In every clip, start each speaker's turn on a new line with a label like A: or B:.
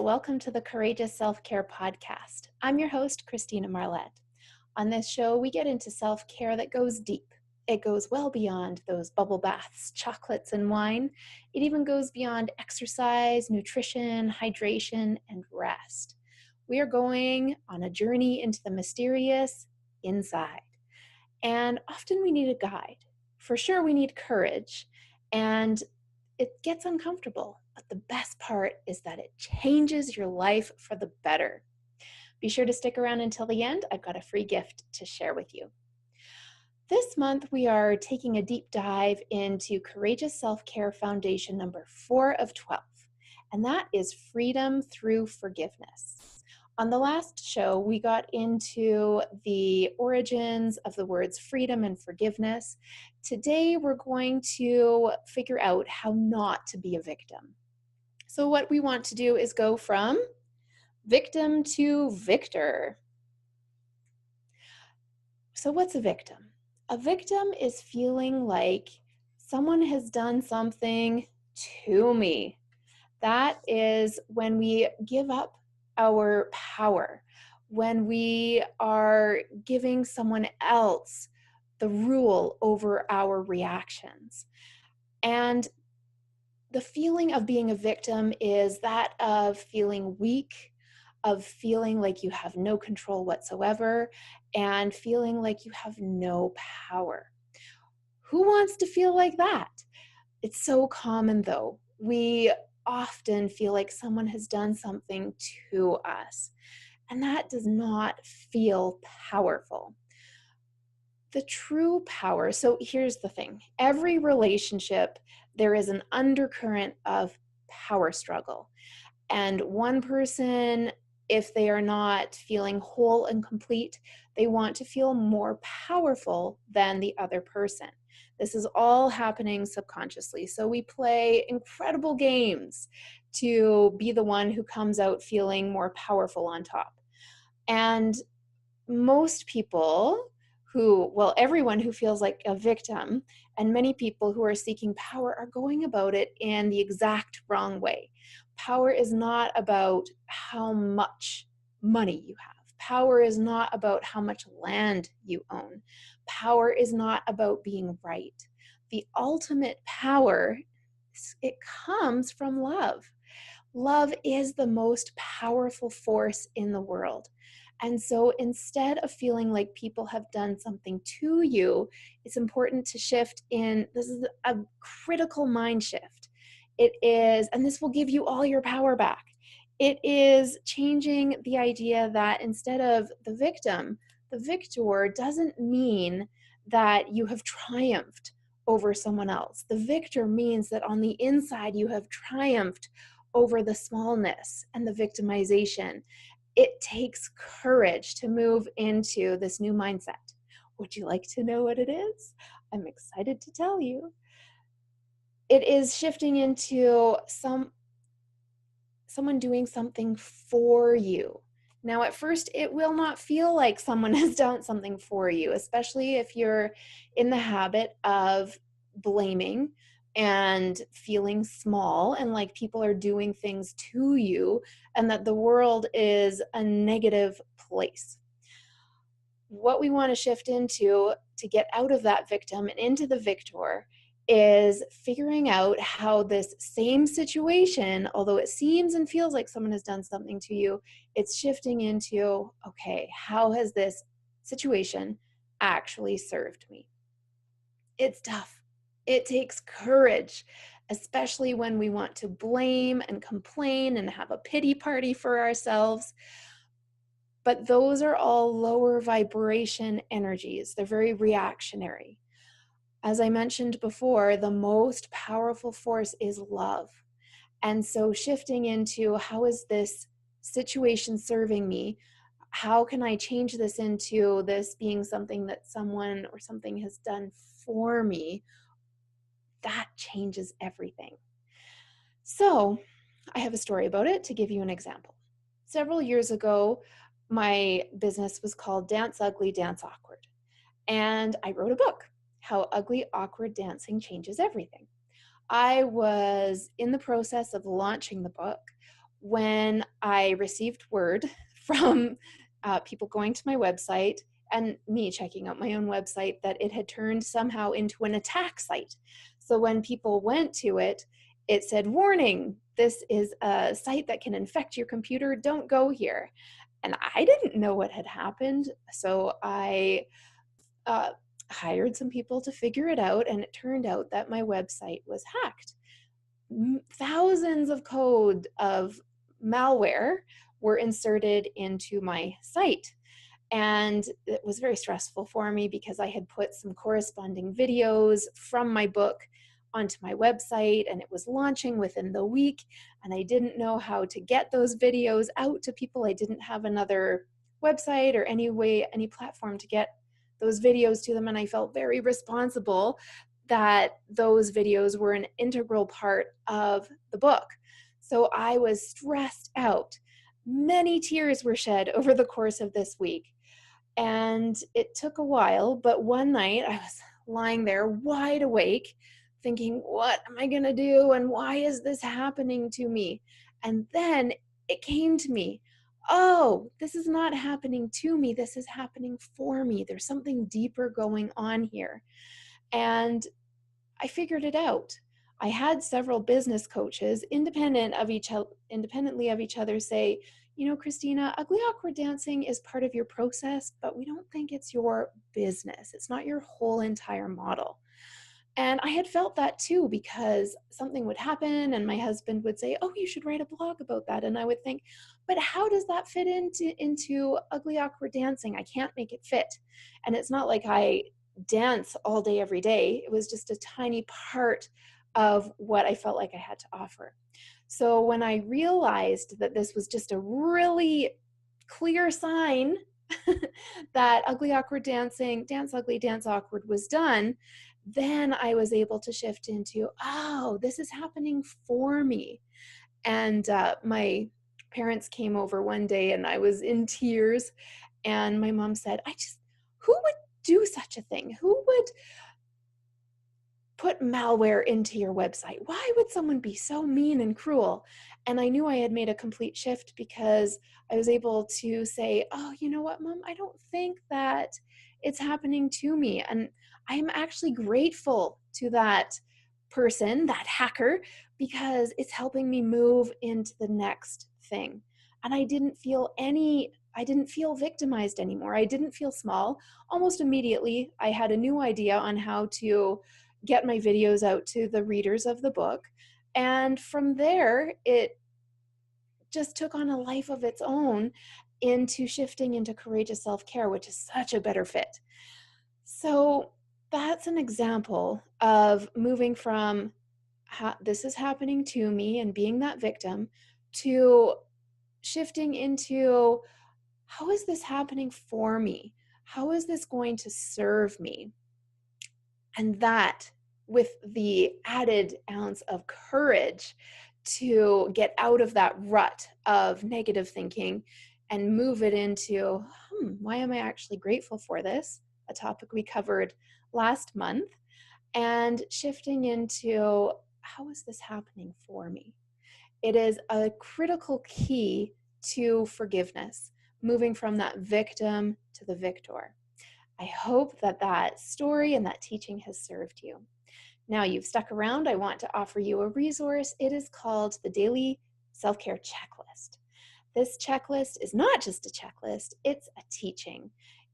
A: welcome to the Courageous Self-Care Podcast. I'm your host, Christina Marlette. On this show, we get into self-care that goes deep. It goes well beyond those bubble baths, chocolates, and wine. It even goes beyond exercise, nutrition, hydration, and rest. We are going on a journey into the mysterious inside. And often we need a guide. For sure, we need courage. And it gets uncomfortable, but the best part is that it changes your life for the better. Be sure to stick around until the end. I've got a free gift to share with you. This month, we are taking a deep dive into Courageous Self-Care Foundation number 4 of 12, and that is freedom through forgiveness. On the last show, we got into the origins of the words freedom and forgiveness. Today, we're going to figure out how not to be a victim. So what we want to do is go from victim to victor. So what's a victim? A victim is feeling like someone has done something to me. That is when we give up our power, when we are giving someone else the rule over our reactions. And the feeling of being a victim is that of feeling weak, of feeling like you have no control whatsoever, and feeling like you have no power. Who wants to feel like that? It's so common though. We often feel like someone has done something to us, and that does not feel powerful. The true power, so here's the thing, every relationship, there is an undercurrent of power struggle. And one person, if they are not feeling whole and complete, they want to feel more powerful than the other person. This is all happening subconsciously. So we play incredible games to be the one who comes out feeling more powerful on top. And most people everyone who feels like a victim and many people who are seeking power are going about it in the exact wrong way. Power is not about how much money you have. Power is not about how much land you own. Power is not about being right. The ultimate power, it comes from love. Love is the most powerful force in the world. And so instead of feeling like people have done something to you, it's important to shift in, this is a critical mind shift. It is, and this will give you all your power back. It is changing the idea that instead of the victim, the victor doesn't mean that you have triumphed over someone else. The victor means that on the inside you have triumphed over the smallness and the victimization. It takes courage to move into this new mindset. Would you like to know what it is? I'm excited to tell you. It is shifting into someone doing something for you. Now, at first, it will not feel like someone has done something for you, especially if you're in the habit of blaming and feeling small and like people are doing things to you and that the world is a negative place. What we want to shift into to get out of that victim and into the victor is figuring out how this same situation, although it seems and feels like someone has done something to you, it's shifting into, okay, how has this situation actually served me? It's tough. It takes courage, especially when we want to blame and complain and have a pity party for ourselves. But those are all lower vibration energies. They're very reactionary. As I mentioned before, the most powerful force is love. And so shifting into how is this situation serving me? How can I change this into this being something that someone or something has done for me? That changes everything. So I have a story about it to give you an example. Several years ago, my business was called Dance Ugly, Dance Awkward. And I wrote a book, How Ugly, Awkward Dancing Changes Everything. I was in the process of launching the book when I received word from people going to my website and me checking out my own website that it had turned somehow into an attack site. So when people went to it, it said, "Warning, this is a site that can infect your computer. Don't go here." And I didn't know what had happened. So I uh, hired some people to figure it out. And it turned out that my website was hacked. Thousands of code of malware were inserted into my site. And it was very stressful for me because I had put some corresponding videos from my book onto my website, and it was launching within the week, and I didn't know how to get those videos out to people. I didn't have another website or any way, any platform to get those videos to them, and I felt very responsible that those videos were an integral part of the book. So I was stressed out. Many tears were shed over the course of this week. And it took a while, but one night I was lying there wide awake, thinking, what am I going to do? And why is this happening to me? And then it came to me, oh, this is not happening to me. This is happening for me. There's something deeper going on here. And I figured it out. I had several business coaches independently of each other say, you know, Christina, ugly awkward dancing is part of your process, but we don't think it's your business. It's not your whole entire model. And I had felt that too, because something would happen and my husband would say, oh, you should write a blog about that. And I would think, but how does that fit into ugly awkward dancing? I can't make it fit. And it's not like I dance all day, every day. It was just a tiny part of what I felt like I had to offer. So when I realized that this was just a really clear sign that ugly awkward dancing, dance ugly, dance awkward was done, then I was able to shift into, oh, this is happening for me. And my parents came over one day and I was in tears. And my mom said, who would do such a thing? Who would put malware into your website? Why would someone be so mean and cruel? And I knew I had made a complete shift because I was able to say, oh, you know what, Mom, I don't think that it's happening to me. And I'm actually grateful to that person, that hacker, because it's helping me move into the next thing. And I didn't feel victimized anymore. I didn't feel small. Almost immediately, I had a new idea on how to get my videos out to the readers of the book. And from there, it just took on a life of its own into shifting into courageous self-care, which is such a better fit. So that's an example of moving from this is happening to me and being that victim to shifting into how is this happening for me? How is this going to serve me? And that, with the added ounce of courage to get out of that rut of negative thinking and move it into, why am I actually grateful for this? A topic we covered last month. And shifting into, how is this happening for me? It is a critical key to forgiveness, moving from that victim to the victor. I hope that that story and that teaching has served you. Now you've stuck around, I want to offer you a resource. It is called the Daily Self-Care Checklist. This checklist is not just a checklist, it's a teaching.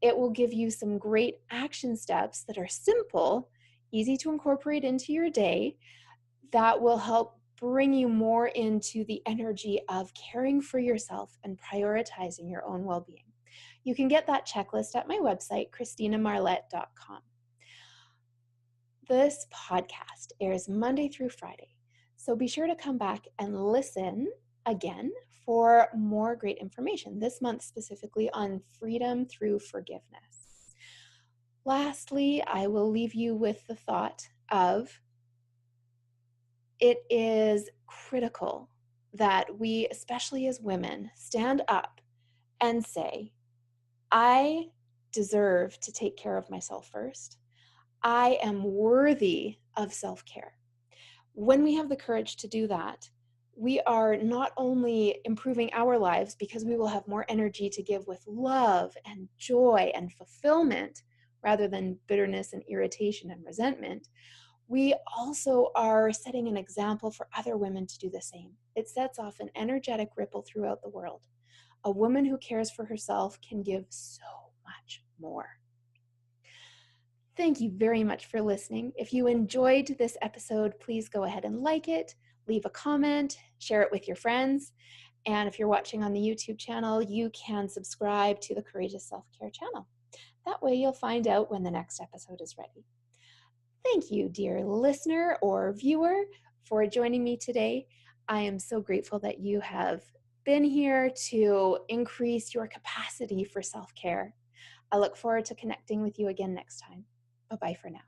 A: It will give you some great action steps that are simple, easy to incorporate into your day, that will help bring you more into the energy of caring for yourself and prioritizing your own well-being. You can get that checklist at my website, ChristinaMarlette.com. This podcast airs Monday through Friday, so be sure to come back and listen again for more great information, this month specifically on freedom through forgiveness. Lastly, I will leave you with the thought of it is critical that we, especially as women, stand up and say, I deserve to take care of myself first. I am worthy of self-care. When we have the courage to do that, we are not only improving our lives because we will have more energy to give with love and joy and fulfillment rather than bitterness and irritation and resentment, we also are setting an example for other women to do the same. It sets off an energetic ripple throughout the world. A woman who cares for herself can give so much more. Thank you very much for listening. If you enjoyed this episode, please go ahead and like it, leave a comment, share it with your friends. And if you're watching on the YouTube channel, you can subscribe to the Courageous Self-Care channel. That way you'll find out when the next episode is ready. Thank you, dear listener or viewer, for joining me today. I am so grateful that you have been here to increase your capacity for self-care. I look forward to connecting with you again next time. Bye-bye for now.